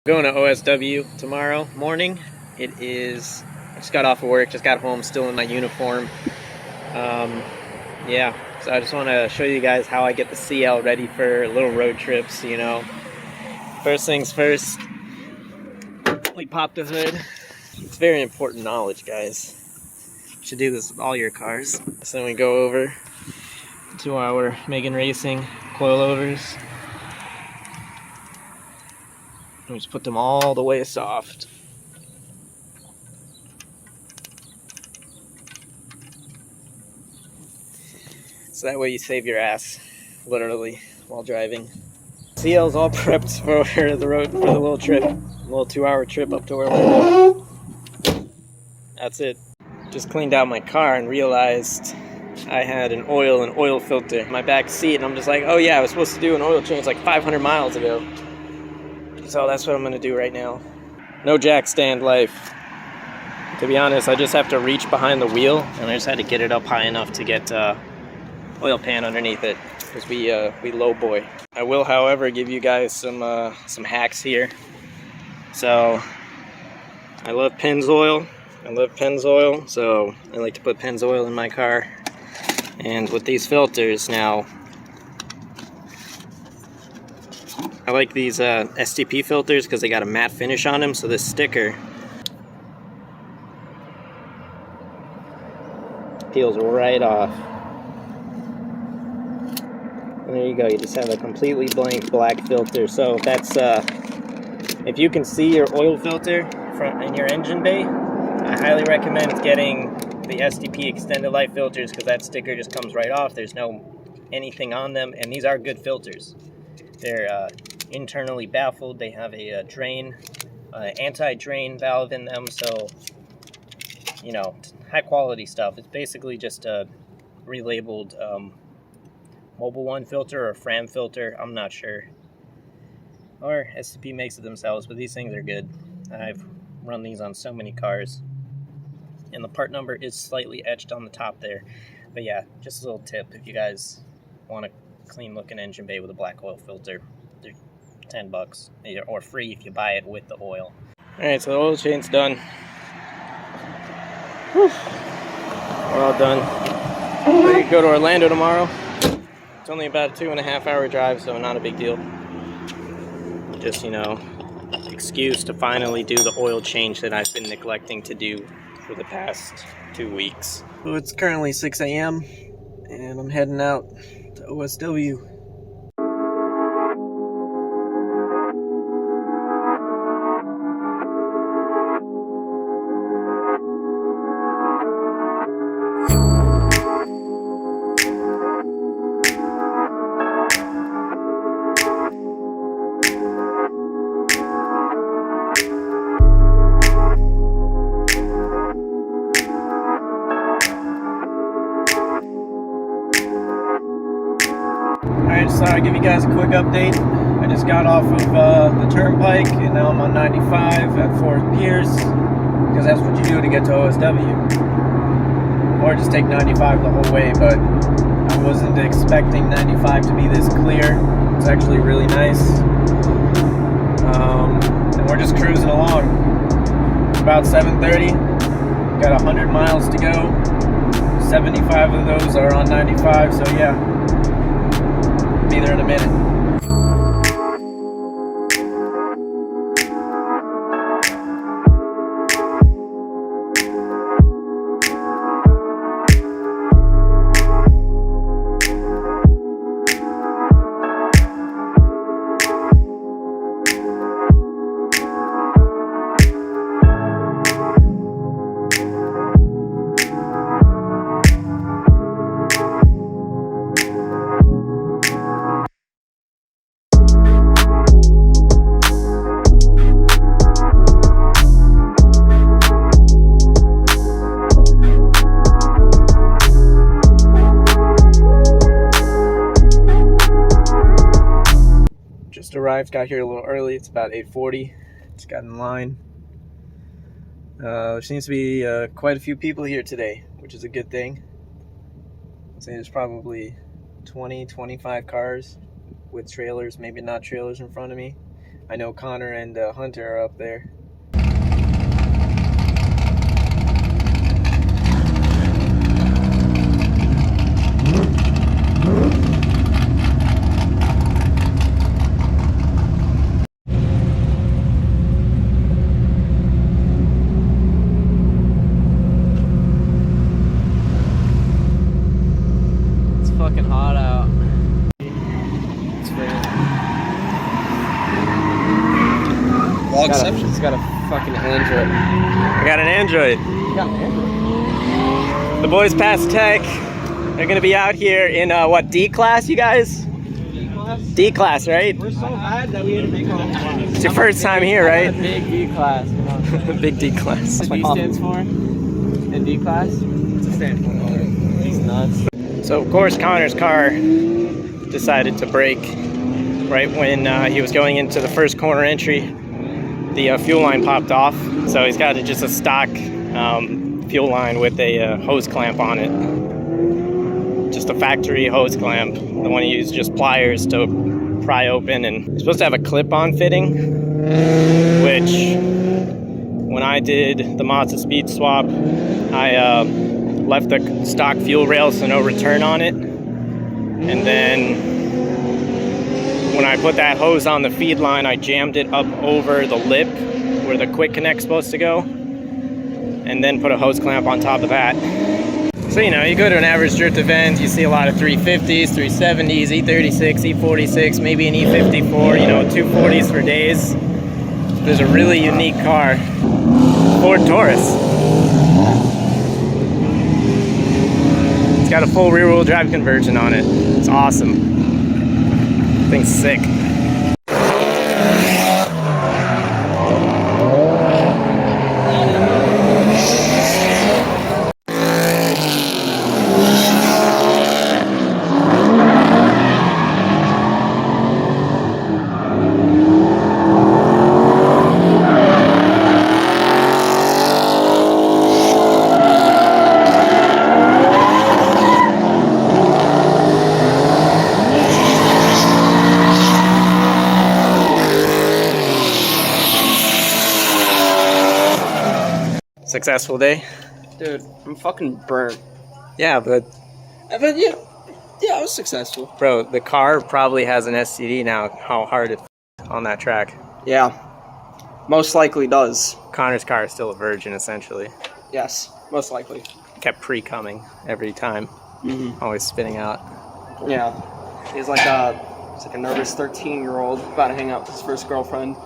Going to OSW tomorrow morning. I just got off of work, just got home, still in my uniform. Yeah, so I just want to show you guys how I get the CL ready for little road trips, First things first, we pop the hood. It's very important knowledge, guys. You should do this with all your cars. So then we go over to our Megan Racing coilovers. We just put them all the way soft. So that way you save your ass, literally, while driving. CL's all prepped for the road, for the little trip. A little 2-hour trip up to Orlando. That's it. Just cleaned out my car and realized I had an oil filter in my back seat. And I'm just like, oh yeah, I was supposed to do an oil change like 500 miles ago. So that's what I'm going to do right now. No jack stand life. To be honest, I just have to reach behind the wheel. And I just had to get it up high enough to get oil pan underneath it, because we low boy. I will, however, give you guys some hacks here. So I love Pennzoil. So I like to put Pennzoil in my car. And with these filters now, I like these STP filters because they got a matte finish on them. So this sticker peels right off. And there you go, you just have a completely blank black filter. So that's, if you can see your oil filter in your engine bay, I highly recommend getting the STP extended life filters, because that sticker just comes right off. There's no anything on them, and these are good filters. They're internally baffled. They have a drain, anti-drain valve in them, so, high quality stuff. It's basically just a relabeled Mobile One filter or Fram filter, I'm not sure. Or STP makes it themselves, but these things are good. I've run these on so many cars. And the part number is slightly etched on the top there. But yeah, just a little tip if you guys want a clean looking engine bay with a black oil filter. They're $10, or free if you buy it with the oil. Alright, so the oil change's done. Whew. We're all done. Ready to go to Orlando tomorrow. It's only about a 2.5-hour drive, so not a big deal. Just, excuse to finally do the oil change that I've been neglecting to do for the past 2 weeks. So it's currently 6 a.m. and I'm heading out to OSW. Alright, just thought I'd give you guys a quick update. I just got off of the turnpike, and now I'm on 95 at Fort Pierce, because that's what you do to get to OSW. Or just take 95 the whole way, but I wasn't expecting 95 to be this clear. It's actually really nice. And we're just cruising along. It's about 7:30. Got 100 miles to go. 75 of those are on 95, so yeah. Be there in a minute. Just arrived, got here a little early. It's about 8:40. Just got in line. There seems to be quite a few people here today, which is a good thing. I'd say there's probably 20, 25 cars with trailers, maybe not trailers, in front of me. I know Connor and Hunter are up there. It's fucking hot out. It's got a fucking Android. I got an Android. You got an Android? The boys passed tech. They're gonna be out here in what, D class, you guys? D class? D class, right? We're so bad that we had to make our own class. It's your first time here, right? Big D class. Big D class. What D stands for? In D class? What's it stand for? He's nuts. So of course Connor's car decided to brake right when he was going into the first corner entry. The fuel line popped off, so he's got just a stock fuel line with a hose clamp on it. Just a factory hose clamp. The one you use just pliers to pry open, and it's supposed to have a clip-on fitting, which when I did the Mazda speed swap, I left the stock fuel rail so no return on it, and then when I put that hose on the feed line, I jammed it up over the lip where the quick connect's supposed to go, and then put a hose clamp on top of that. So, you know, you go to an average drift event, you see a lot of 350s, 370s, E36, E46, maybe an E54, you know, 240s for days. There's a really unique car, Ford Taurus. It's got a full rear-wheel drive conversion on it. It's awesome. Thing's sick. Successful day? Dude, I'm fucking burnt. Yeah, but yeah, I was successful. Bro, the car probably has an STD now, how hard it on that track. Yeah, most likely does. Connor's car is still a virgin, essentially. Yes, most likely. Kept pre-coming every time. Always spinning out. Yeah, he's like a nervous 13-year-old about to hang out with his first girlfriend.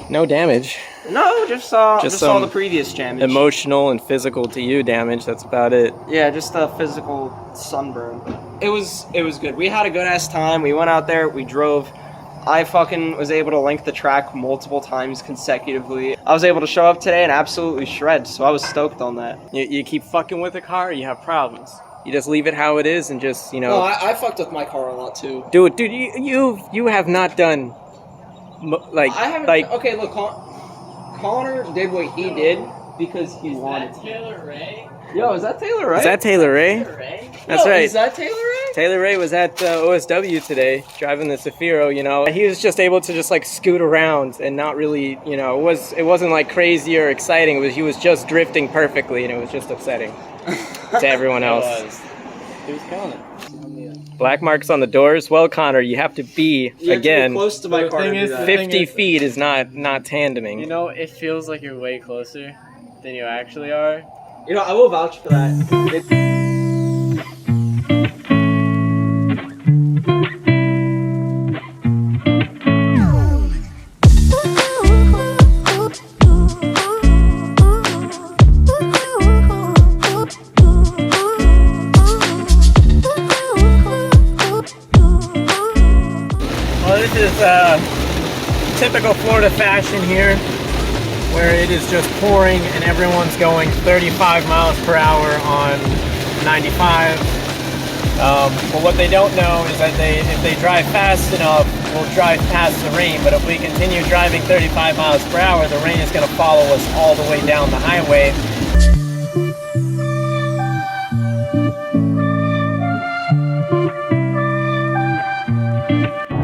No damage. No, just saw the previous damage. Emotional and physical to you damage, that's about it. Yeah, just a physical sunburn. It was good. We had a good ass time. We went out there, we drove. I fucking was able to link the track multiple times consecutively. I was able to show up today and absolutely shred, so I was stoked on that. You keep fucking with the car, you have problems. You just leave it how it is and just, you know. No, I fucked with my car a lot too. Dude, you have not done okay, look, Connor did what he did because he wanted to. Is that Taylor Ray? Yo, is that Taylor Ray? Is that Taylor Ray? That's right. Is that Taylor Ray? Taylor Ray was at OSW today, driving the Zafiro, you know. He was just able to just like scoot around and not really, you know, it wasn't like crazy or exciting. He was just drifting perfectly, and it was just upsetting to everyone else. He was killing it. Black marks on the doors. Well, Connor, you have to be, again, close to my car. 50 feet is not tandeming. You know, it feels like you're way closer than you actually are. You know, I will vouch for that. This is typical Florida fashion here, where it is just pouring and everyone's going 35 miles per hour on 95. But what they don't know is that if they drive fast enough, we'll drive past the rain. But if we continue driving 35 miles per hour, the rain is going to follow us all the way down the highway.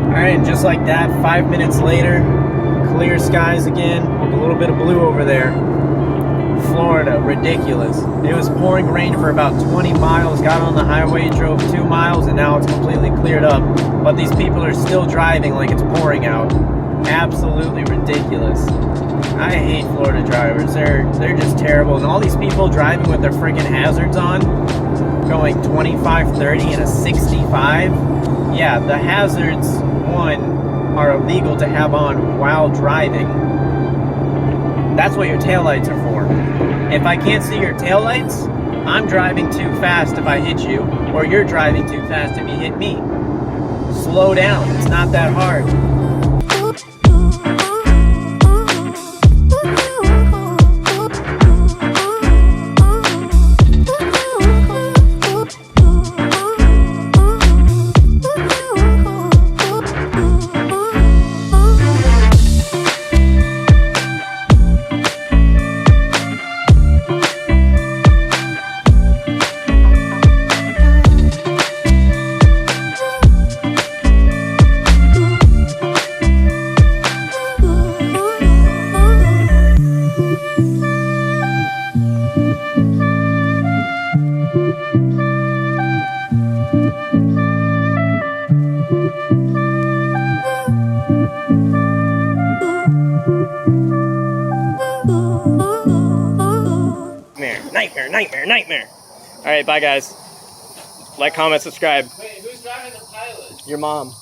Alright, just like that, 5 minutes later, clear skies again, with a little bit of blue over there. Florida, ridiculous. It was pouring rain for about 20 miles, got on the highway, drove 2 miles, and now it's completely cleared up. But these people are still driving like it's pouring out. Absolutely ridiculous. I hate Florida drivers. They're just terrible. And all these people driving with their freaking hazards on, going 25, 30 in a 65. Yeah, the hazards, one, are illegal to have on while driving. That's what your taillights are for. If I can't see your taillights, I'm driving too fast if I hit you, or you're driving too fast if you hit me. Slow down. It's not that hard. Nightmare. All right, bye guys. Like, comment, subscribe. Wait, who's driving the pilot? Your mom.